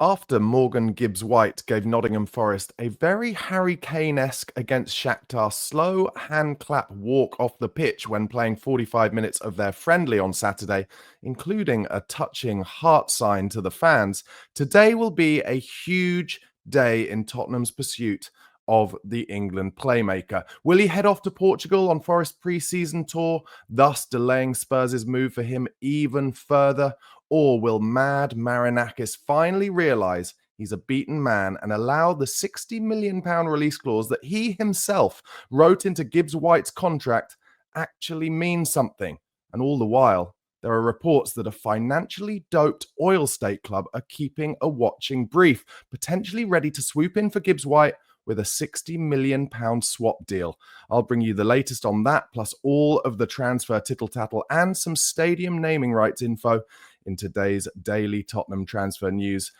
After Morgan Gibbs-White gave Nottingham Forest a very Harry Kane-esque against Shakhtar slow hand clap walk off the pitch when playing 45 minutes of their friendly on Saturday, including a touching heart sign to the fans, today will be a huge day in Tottenham's pursuit of the England playmaker. Will he head off to Portugal on Forest pre-season tour, thus delaying Spurs' move for him even further? Or will Mad Marinakis finally realise he's a beaten man and allow the £60 million release clause that he himself wrote into Gibbs-White's contract actually mean something? And all the while, there are reports that a financially doped oil state club are keeping a watching brief, potentially ready to swoop in for Gibbs-White with a £60 million swap deal. I'll bring you the latest on that, plus all of the transfer tittle-tattle and some stadium naming rights info in today's daily Tottenham transfer news.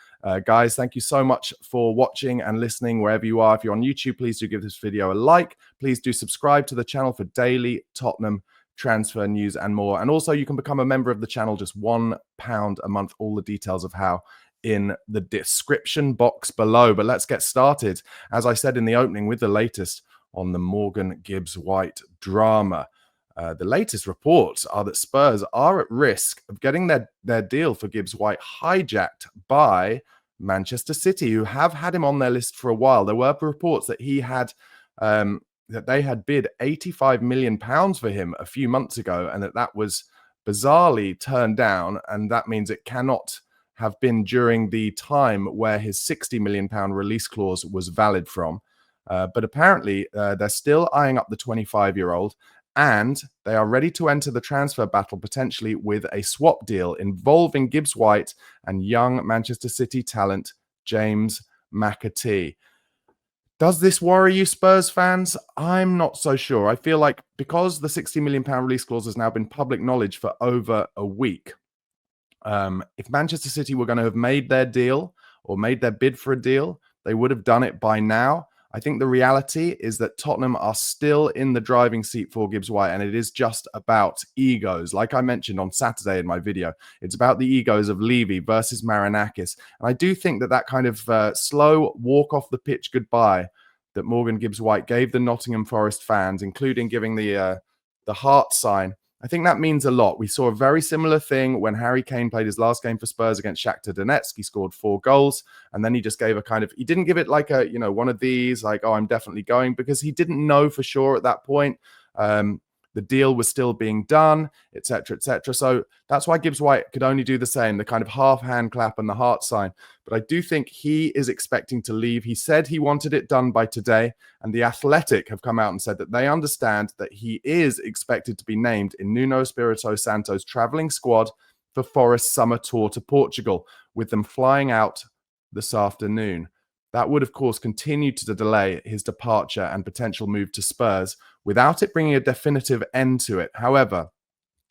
Guys, thank you so much for watching and listening wherever you are. If you're on YouTube, please do give this video a like. Please do subscribe to the channel for daily Tottenham transfer news and more. And also, you can become a member of the channel, just £1 a month. All the details of how in the description box below. But let's get started, as I said in the opening, with the latest on the Morgan Gibbs-White drama. The latest reports are that Spurs are at risk of getting their deal for Gibbs-White hijacked by Manchester City, who have had him on their list for a while. There were reports that that they had bid £85 million for him a few months ago, and that was bizarrely turned down, and that means it cannot have been during the time where his £60 million release clause was valid from. But apparently, they're still eyeing up the 25-year-old, and they are ready to enter the transfer battle potentially with a swap deal involving Gibbs-White and young Manchester City talent James McAtee. Does this worry you, Spurs fans? I'm not so sure. I feel like because the £60 million release clause has now been public knowledge for over a week, if Manchester City were going to have made their deal or made their bid for a deal, they would have done it by now. I think the reality is that Tottenham are still in the driving seat for Gibbs-White, and it is just about egos. Like I mentioned on Saturday in my video, it's about the egos of Levy versus Marinakis. And I do think that kind of slow walk off the pitch goodbye that Morgan Gibbs-White gave the Nottingham Forest fans, including giving the heart sign, I think that means a lot. We saw a very similar thing when Harry Kane played his last game for Spurs against Shakhtar Donetsk. He scored 4 goals, and then he just gave he didn't give it like one of these, like, oh, I'm definitely going, because he didn't know for sure at that point. The deal was still being done, etc., etc. So that's why Gibbs-White could only do the same, the kind of half hand clap and the heart sign. But I do think he is expecting to leave. He said he wanted it done by today, and The Athletic have come out and said that they understand that he is expected to be named in Nuno Espirito Santo's travelling squad for Forest's summer tour to Portugal, with them flying out this afternoon. That would, of course, continue to delay his departure and potential move to Spurs without it bringing a definitive end to it. However,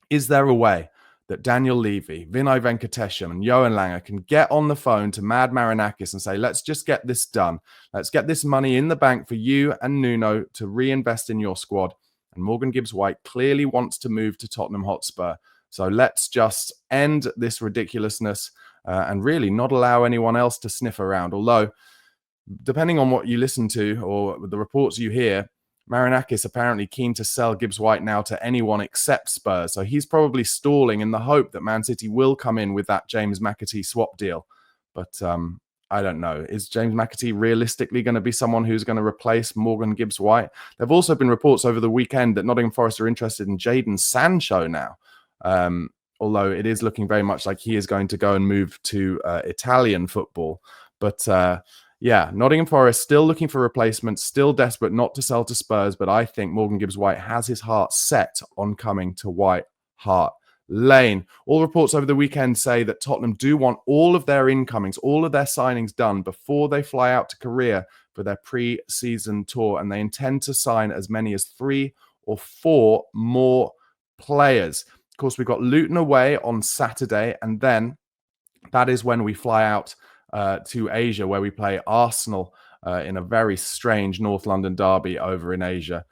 is there a way that Daniel Levy, Vinay Venkatesham, and Johan Langer can get on the phone to Mad Marinakis and say, let's just get this done. Let's get this money in the bank for you and Nuno to reinvest in your squad. And Morgan Gibbs-White clearly wants to move to Tottenham Hotspur. So let's just end this ridiculousness and really not allow anyone else to sniff around. Although, depending on what you listen to or the reports you hear, Marinakis apparently keen to sell Gibbs-White now to anyone except Spurs. So he's probably stalling in the hope that Man City will come in with that James McAtee swap deal. But I don't know. Is James McAtee realistically going to be someone who's going to replace Morgan Gibbs-White? There have also been reports over the weekend that Nottingham Forest are interested in Jadon Sancho now. Although it is looking very much like he is going to go and move to Italian football. But yeah, Nottingham Forest still looking for replacements, still desperate not to sell to Spurs, but I think Morgan Gibbs-White has his heart set on coming to White Hart Lane. All reports over the weekend say that Tottenham do want all of their incomings, all of their signings done before they fly out to Korea for their pre-season tour, and they intend to sign as many as 3 or 4 more players. Of course, we've got Luton away on Saturday, and then that is when we fly out to Asia, where we play Arsenal in a very strange North London derby over in Asia.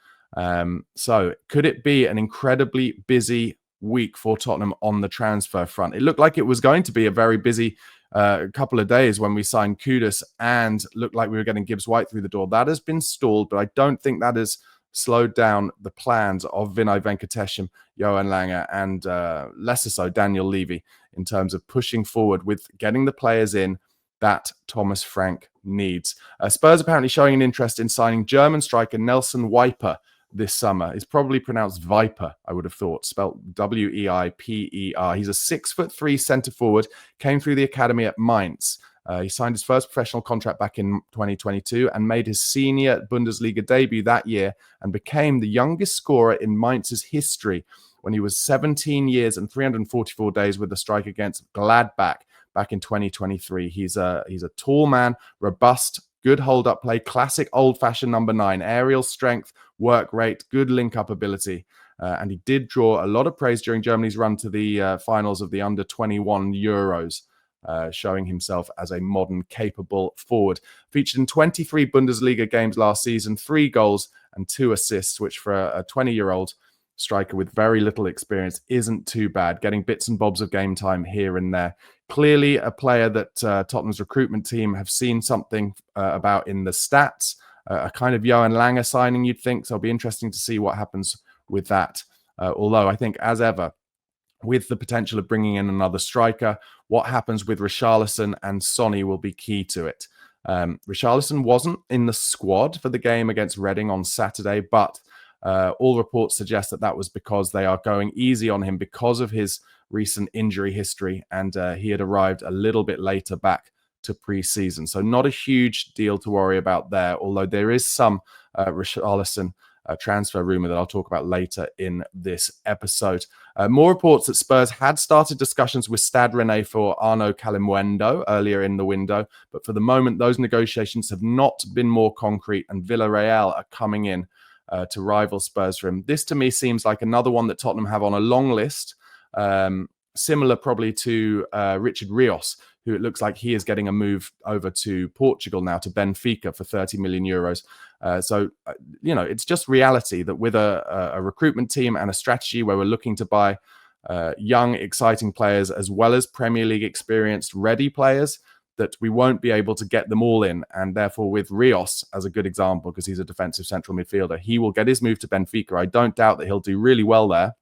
So could it be an incredibly busy week for Tottenham on the transfer front? It looked like it was going to be a very busy a couple of days when we signed Kudus and looked like we were getting Gibbs-White through the door. That has been stalled, but I don't think that has slowed down the plans of Vinay Venkatesham, Johan Lange, and lesser so Daniel Levy in terms of pushing forward with getting the players in that Thomas Frank needs. Spurs apparently showing an interest in signing German striker Nelson Weiper this summer. It's probably pronounced Viper, I would have thought, spelled Weiper. He's a 6'3" centre forward, came through the academy at Mainz. He signed his first professional contract back in 2022 and made his senior Bundesliga debut that year and became the youngest scorer in Mainz's history when he was 17 years and 344 days with the strike against Gladbach back in 2023. He's a tall man, robust, good hold-up play, classic old-fashioned number 9, aerial strength, work rate, good link-up ability. And he did draw a lot of praise during Germany's run to the finals of the under-21 Euros, showing himself as a modern, capable forward. Featured in 23 Bundesliga games last season, 3 goals and 2 assists, which for a 20-year-old striker with very little experience isn't too bad, getting bits and bobs of game time here and there. Clearly a player that Tottenham's recruitment team have seen something about in the stats, a kind of Johan Lange signing, you'd think. So it'll be interesting to see what happens with that. Although I think, as ever, with the potential of bringing in another striker, what happens with Rasharison and Sonny will be key to it. Rasharison wasn't in the squad for the game against Reading on Saturday, but all reports suggest that that was because they are going easy on him because of his recent injury history, and he had arrived a little bit later back to pre-season. So not a huge deal to worry about there, although there is some Rasharison transfer rumor that I'll talk about later in this episode. More reports that Spurs had started discussions with Stade Rennais for Arnaud Kalimuendo earlier in the window, but for the moment, those negotiations have not been more concrete, and Villarreal are coming in to rival Spurs for him. This, to me, seems like another one that Tottenham have on a long list, similar probably to Richard Rios, who it looks like he is getting a move over to Portugal now, to Benfica for 30 million euros. So, it's just reality that with a recruitment team and a strategy where we're looking to buy young, exciting players as well as Premier League experienced, ready players, that we won't be able to get them all in. And therefore, with Rios as a good example, because he's a defensive central midfielder, he will get his move to Benfica. I don't doubt that he'll do really well there.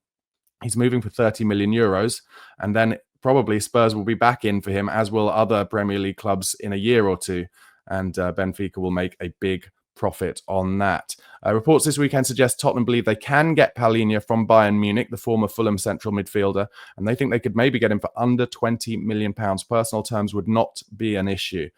He's moving for 30 million euros, and then probably Spurs will be back in for him, as will other Premier League clubs in a year or two, and Benfica will make a big profit on that. Reports this weekend suggest Tottenham believe they can get Palhinha from Bayern Munich, the former Fulham central midfielder, and they think they could maybe get him for under £20 million. Personal terms would not be an issue.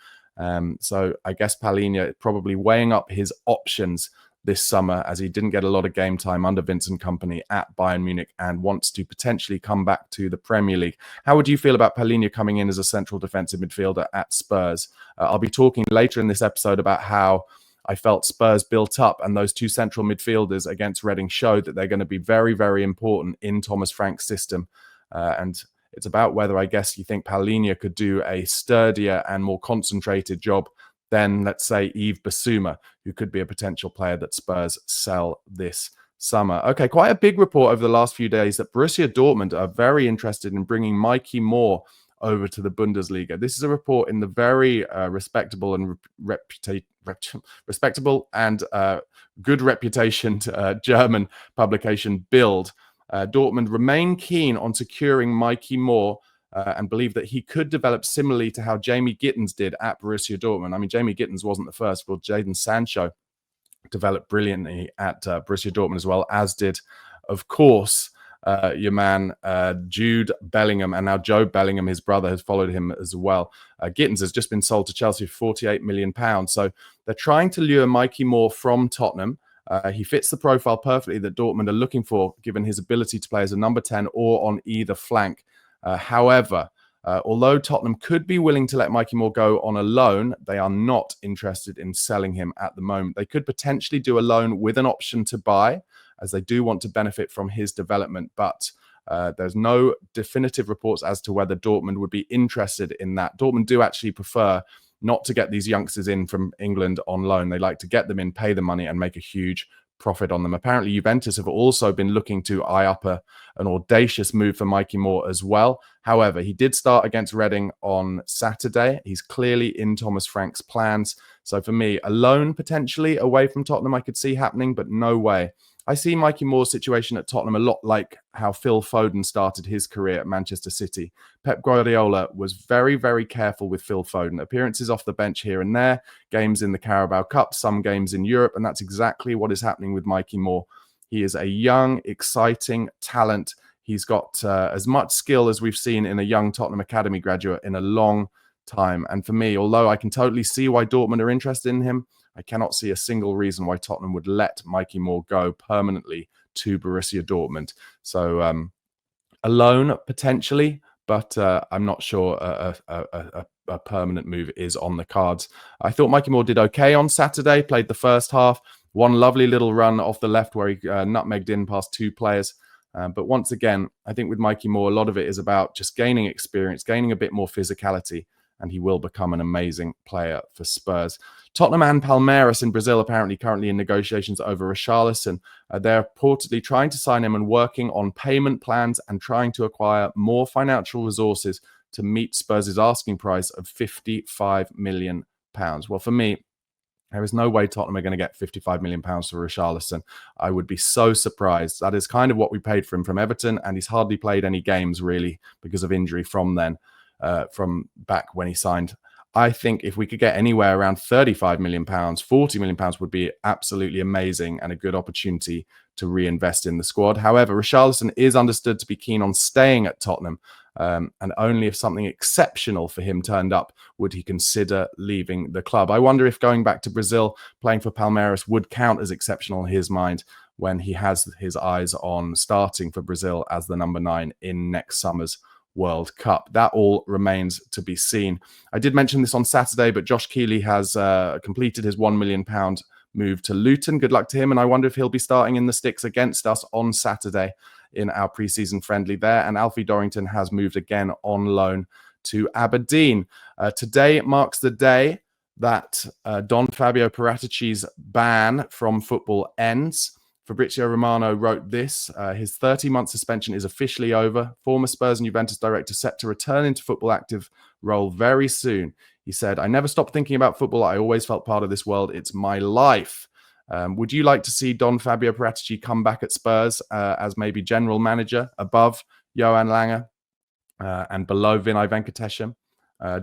So I guess Palhinha probably weighing up his options this summer, as he didn't get a lot of game time under Vincent Kompany at Bayern Munich and wants to potentially come back to the Premier League. How would you feel about Palhinha coming in as a central defensive midfielder at Spurs? I'll be talking later in this episode about how I felt Spurs built up, and those two central midfielders against Reading showed that they're going to be very, very important in Thomas Frank's system. And it's about whether, I guess, you think Palhinha could do a sturdier and more concentrated job than, let's say, Yves Bissouma, who could be a potential player that Spurs sell this summer. Okay, quite a big report over the last few days that Borussia Dortmund are very interested in bringing Mikey Moore over to the Bundesliga. This is a report in the very respectable and good reputation German publication Bild. Dortmund remain keen on securing Mikey Moore and believe that he could develop similarly to how Jamie Gittens did at Borussia Dortmund. I mean, Jamie Gittens wasn't the first, but Jadon Sancho developed brilliantly at Borussia Dortmund as well, as did, of course, your man Jude Bellingham, and now Joe Bellingham, his brother, has followed him as well. Gittens has just been sold to Chelsea for £48 million. So they're trying to lure Mikey Moore from Tottenham. He fits the profile perfectly that Dortmund are looking for, given his ability to play as a number 10 or on either flank. However, although Tottenham could be willing to let Mikey Moore go on a loan, they are not interested in selling him at the moment. They could potentially do a loan with an option to buy, as they do want to benefit from his development. But there's no definitive reports as to whether Dortmund would be interested in that. Dortmund do actually prefer not to get these youngsters in from England on loan. They like to get them in, pay the money, and make a huge profit on them. Apparently, Juventus have also been looking to eye up an audacious move for Mikey Moore as well. However, he did start against Reading on Saturday. He's clearly in Thomas Frank's plans. So for me, a loan potentially away from Tottenham I could see happening, but no way. I see Mikey Moore's situation at Tottenham a lot like how Phil Foden started his career at Manchester City. Pep Guardiola was very, very careful with Phil Foden. Appearances off the bench here and there, games in the Carabao Cup, some games in Europe, and that's exactly what is happening with Mikey Moore. He is a young, exciting talent. He's got as much skill as we've seen in a young Tottenham Academy graduate in a long time. And for me, although I can totally see why Dortmund are interested in him, I cannot see a single reason why Tottenham would let Mikey Moore go permanently to Borussia Dortmund. So a loan potentially, but I'm not sure a permanent move is on the cards. I thought Mikey Moore did okay on Saturday, played the first half, one lovely little run off the left where he nutmegged in past two players. But once again, I think with Mikey Moore, a lot of it is about just gaining experience, gaining a bit more physicality, and he will become an amazing player for Spurs. Tottenham and Palmeiras in Brazil apparently currently in negotiations over Rasharison. They're reportedly trying to sign him and working on payment plans and trying to acquire more financial resources to meet Spurs' asking price of £55 million. Well, for me, there is no way Tottenham are going to get £55 million for Rasharison. I would be so surprised. That is kind of what we paid for him from Everton, and he's hardly played any games really because of injury from then, from back when he signed. I think if we could get anywhere around £35 million, £40 million would be absolutely amazing and a good opportunity to reinvest in the squad. However, Rasharison is understood to be keen on staying at Tottenham, and only if something exceptional for him turned up would he consider leaving the club. I wonder if going back to Brazil, playing for Palmeiras would count as exceptional in his mind when he has his eyes on starting for Brazil as the number 9 in next summer's World Cup. That all remains to be seen. I did mention this on Saturday, but Josh Keeley has completed his £1 million move to Luton. Good luck to him, and I wonder if he'll be starting in the sticks against us on Saturday in our pre-season friendly there. And Alfie Dorrington has moved again on loan to Aberdeen. Today marks the day that Don Fabio Paratici's ban from football ends. Fabrizio Romano wrote this. His 30-month suspension is officially over. Former Spurs and Juventus director set to return into football active role very soon. He said, "I never stopped thinking about football. I always felt part of this world. It's my life." Would you like to see Don Fabio Paratici come back at Spurs as maybe general manager above Johan Lange and below Vinay Venkatesham?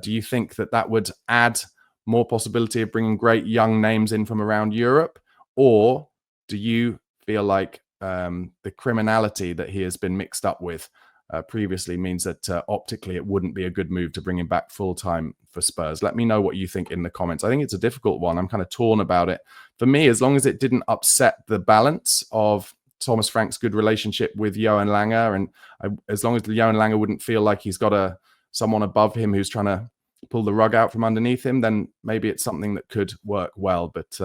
Do you think that would add more possibility of bringing great young names in from around Europe? Or do you feel like the criminality that he has been mixed up with previously means that optically it wouldn't be a good move to bring him back full-time for Spurs? Let me know what you think in the comments. I think it's a difficult one. I'm kind of torn about it. For me, as long as it didn't upset the balance of Thomas Frank's good relationship with Johan Lange, and as long as Johan Lange wouldn't feel like he's got someone above him who's trying to pull the rug out from underneath him, then maybe it's something that could work well, but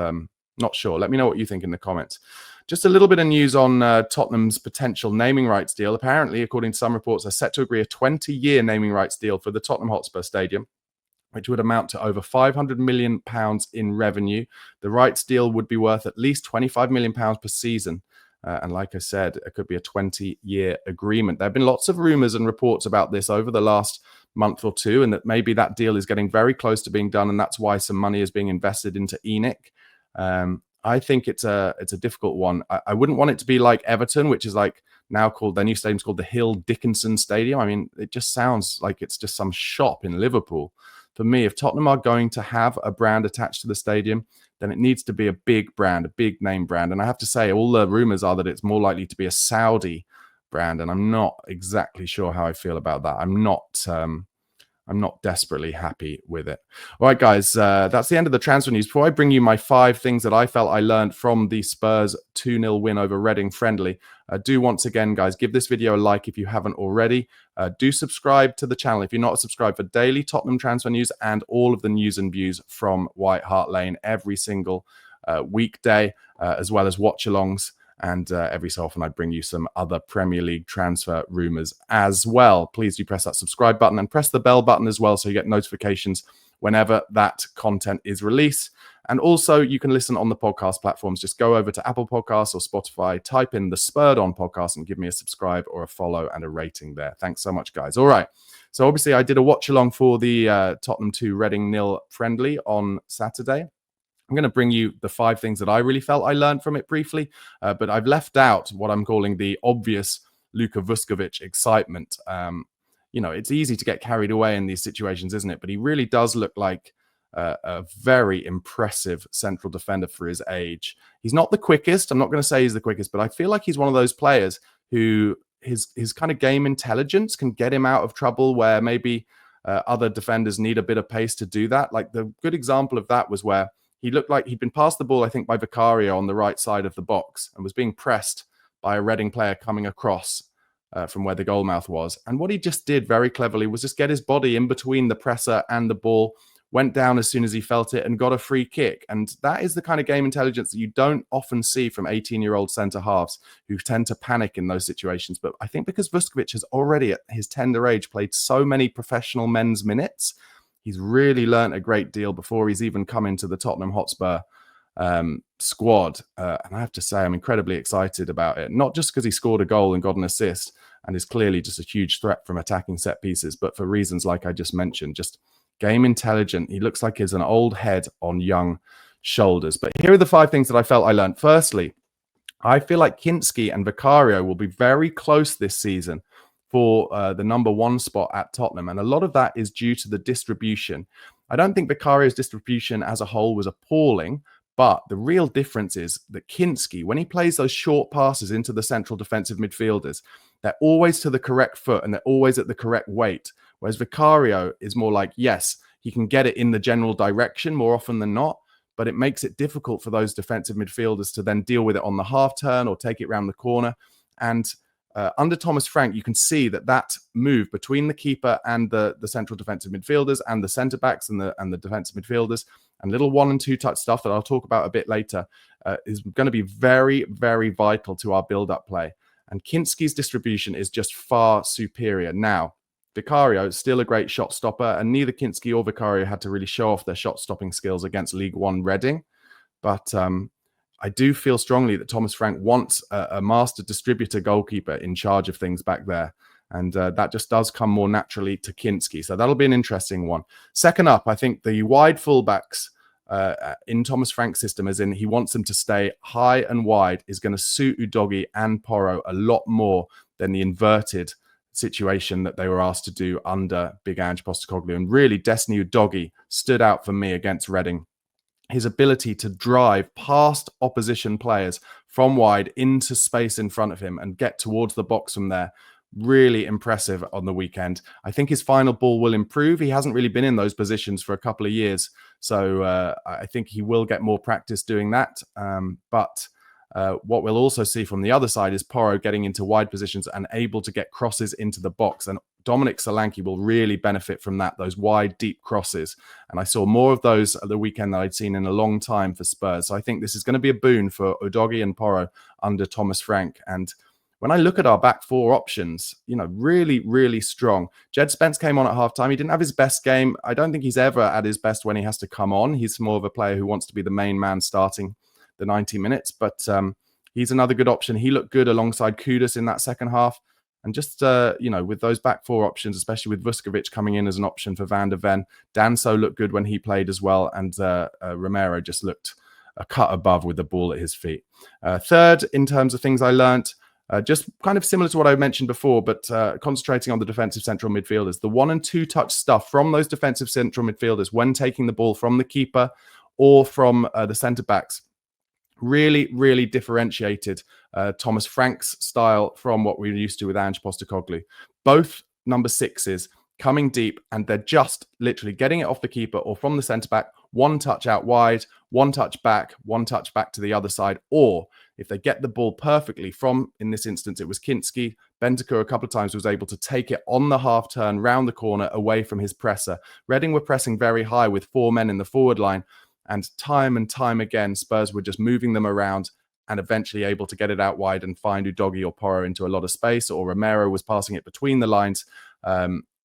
not sure. Let me know what you think in the comments. Just a little bit of news on Tottenham's potential naming rights deal. Apparently, according to some reports, they're set to agree a 20-year naming rights deal for the Tottenham Hotspur Stadium, which would amount to over £500 million in revenue. The rights deal would be worth at least £25 million per season. And like I said, it could be a 20-year agreement. There have been lots of rumours and reports about this over the last month or two, and that maybe that deal is getting very close to being done, and that's why some money is being invested into ENIC. I think it's a difficult one. I wouldn't want it to be like Everton, which is like now called, their new stadium's called the Hill Dickinson Stadium. I mean, it just sounds like it's just some shop in Liverpool. For me, if Tottenham are going to have a brand attached to the stadium, then it needs to be a big brand, a big name brand. And I have to say, all the rumors are that it's more likely to be a Saudi brand, and I'm not exactly sure how I feel about that. I'm not desperately happy with it. All right, guys, that's the end of the transfer news. Before I bring you my 5 things that I felt I learned from the Spurs 2-0 win over Reading friendly, do once again, guys, give this video a like if you haven't already. Do subscribe to the channel if you're not subscribed for daily Tottenham transfer news and all of the news and views from White Hart Lane every single weekday, as well as watch-alongs. And every so often I bring you some other Premier League transfer rumours as well. Please do press that subscribe button and press the bell button as well so you get notifications whenever that content is released. And also, you can listen on the podcast platforms. Just go over to Apple Podcasts or Spotify, type in the Spurred On podcast and give me a subscribe or a follow and a rating there. Thanks so much, guys. All right. So obviously, I did a watch along for the Tottenham 2 Reading 0 friendly on Saturday. I'm going to bring you the 5 things that I really felt I learned from it briefly, but I've left out what I'm calling the obvious Luka Vuskovic excitement. It's easy to get carried away in these situations, isn't it? But he really does look like a very impressive central defender for his age. He's not the quickest. I'm not going to say he's the quickest, but I feel like he's one of those players who his kind of game intelligence can get him out of trouble where maybe other defenders need a bit of pace to do that. Like the good example of that was where he looked like he'd been passed the ball, I think, by Vicario on the right side of the box and was being pressed by a Reading player coming across from where the goalmouth was. And what he just did very cleverly was just get his body in between the presser and the ball, went down as soon as he felt it and got a free kick. And that is the kind of game intelligence that you don't often see from 18-year-old centre-halves who tend to panic in those situations. But I think because Vuskovic has already at his tender age played so many professional men's minutes, he's really learnt a great deal before he's even come into the Tottenham Hotspur squad. And I have to say, I'm incredibly excited about it. Not just because he scored a goal and got an assist and is clearly just a huge threat from attacking set pieces, but for reasons like I just mentioned, just game intelligent. He looks like he's an old head on young shoulders. But here are the 5 things that I felt I learned. Firstly, I feel like Kinski and Vicario will be very close this season for the number 1 spot at Tottenham. And a lot of that is due to the distribution. I don't think Vicario's distribution as a whole was appalling, but the real difference is that Kinski, when he plays those short passes into the central defensive midfielders, they're always to the correct foot and they're always at the correct weight. Whereas Vicario is more like, yes, he can get it in the general direction more often than not, but it makes it difficult for those defensive midfielders to then deal with it on the half turn or take it round the corner. And under Thomas Frank, you can see that move between the keeper and the central defensive midfielders and the centre backs and the defensive midfielders and little 1 and 2 touch stuff that I'll talk about a bit later is going to be very, very vital to our build-up play. And Kinski's distribution is just far superior. Now, Vicario is still a great shot stopper, and neither Kinski or Vicario had to really show off their shot stopping skills against League One Reading. But I do feel strongly that Thomas Frank wants a master distributor goalkeeper in charge of things back there. And that just does come more naturally to Kinski. So that'll be an interesting one. Second up, I think the wide fullbacks in Thomas Frank's system, as in he wants them to stay high and wide, is going to suit Udogie and Porro a lot more than the inverted situation that they were asked to do under Big Ange Postecoglou. And really, Destiny Udogie stood out for me against Reading. His ability to drive past opposition players from wide into space in front of him and get towards the box from there, really impressive on the weekend. I think his final ball will improve. He hasn't really been in those positions for a couple of years, so I think he will get more practice doing that. But what we'll also see from the other side is Porro getting into wide positions and able to get crosses into the box. And Dominic Solanke will really benefit from that, those wide, deep crosses. And I saw more of those at the weekend than I'd seen in a long time for Spurs. So I think this is going to be a boon for Udogie and Porro under Thomas Frank. And when I look at our back 4 options, really, really strong. Jed Spence came on at halftime. He didn't have his best game. I don't think he's ever at his best when he has to come on. He's more of a player who wants to be the main man starting the 90 minutes, but he's another good option. He looked good alongside Kudus in that second half. And just, with those back 4 options, especially with Vuskovic coming in as an option for Van der Ven, Danso looked good when he played as well. And Romero just looked a cut above with the ball at his feet. Third, in terms of things I learnt, just kind of similar to what I mentioned before, but concentrating on the defensive central midfielders, the 1 and 2 touch stuff from those defensive central midfielders when taking the ball from the keeper or from the centre backs really, really differentiated Thomas Frank's style from what we were used to with Ange Postecoglou. Both number 6s coming deep, and they're just literally getting it off the keeper or from the centre-back, 1 touch out wide, 1 touch back, 1 touch back to the other side. Or if they get the ball perfectly from, in this instance, it was Kinski, Bentancur a couple of times was able to take it on the half turn, round the corner, away from his presser. Reading were pressing very high with 4 men in the forward line. And time again, Spurs were just moving them around and eventually able to get it out wide and find Udogie or Porro into a lot of space, or Romero was passing it between the lines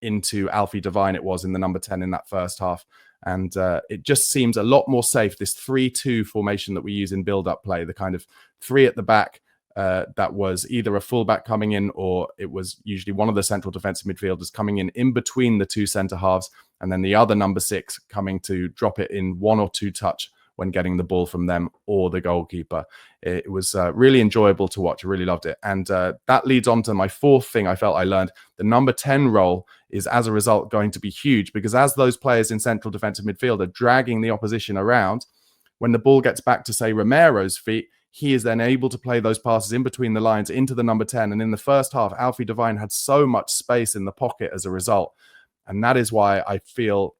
into Alfie Devine, it was in the number 10 in that first half. And it just seems a lot more safe, this 3-2 formation that we use in build-up play, the kind of three at the back, that was either a fullback coming in, or it was usually one of the central defensive midfielders coming in between the two centre halves, and then the other number 6 coming to drop it in 1 or 2 touch when getting the ball from them or the goalkeeper. It was really enjoyable to watch. I really loved it. And that leads on to my fourth thing I felt I learned. The number 10 role is, as a result, going to be huge, because as those players in central defensive midfield are dragging the opposition around, when the ball gets back to, say, Romero's feet, he is then able to play those passes in between the lines into the number 10. And in the first half, Alfie Devine had so much space in the pocket as a result. And that is why I feel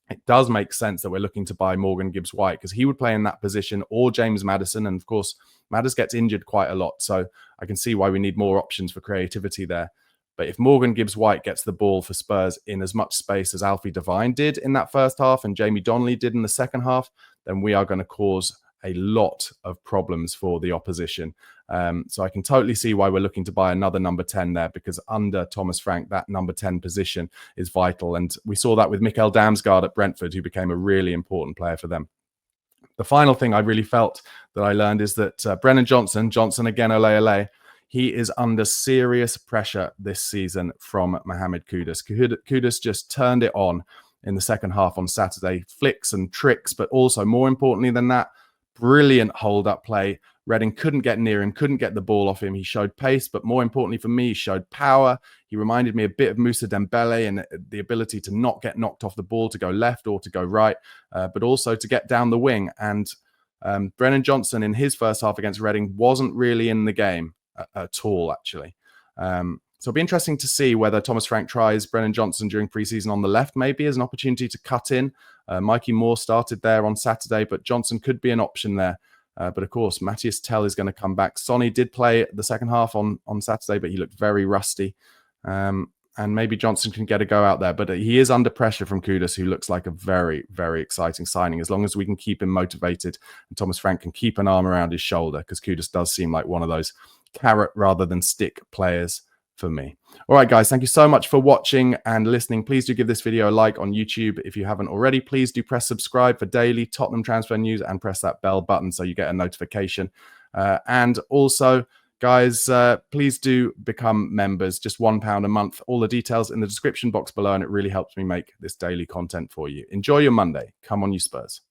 it does make sense that we're looking to buy Morgan Gibbs-White, because he would play in that position, or James Maddison. And of course, Maddison gets injured quite a lot. So I can see why we need more options for creativity there. But if Morgan Gibbs-White gets the ball for Spurs in as much space as Alfie Devine did in that first half and Jamie Donnelly did in the second half, then we are going to cause a lot of problems for the opposition. So I can totally see why we're looking to buy another number 10 there, because under Thomas Frank, that number 10 position is vital. And we saw that with Mikael Damsgaard at Brentford, who became a really important player for them. The final thing I really felt that I learned is that Brennan Johnson again, ole ole, he is under serious pressure this season from Mohamed Kudus. Kudus just turned it on in the second half on Saturday. Flicks and tricks, but also more importantly than that, brilliant hold-up play. Reading couldn't get near him, couldn't get the ball off him. He showed pace, but more importantly for me, he showed power. He reminded me a bit of Moussa Dembele, and the ability to not get knocked off the ball, to go left or to go right, but also to get down the wing. And Brennan Johnson in his first half against Reading wasn't really in the game at all, actually. So it'll be interesting to see whether Thomas Frank tries Brennan Johnson during preseason on the left, maybe as an opportunity to cut in. Mikey Moore started there on Saturday, but Johnson could be an option there. But of course, Matthias Tell is going to come back. Sonny did play the second half on Saturday, but he looked very rusty. And maybe Johnson can get a go out there. But he is under pressure from Kudus, who looks like a very, very exciting signing, as long as we can keep him motivated and Thomas Frank can keep an arm around his shoulder, because Kudus does seem like one of those carrot rather than stick players for me. All right, guys, thank you so much for watching and listening. Please do give this video a like on YouTube. If you haven't already, please do press subscribe for daily Tottenham transfer news and press that bell button so you get a notification. And also, guys, please do become members, just £1 a month. All the details in the description box below, and it really helps me make this daily content for you. Enjoy your Monday. Come on, you Spurs.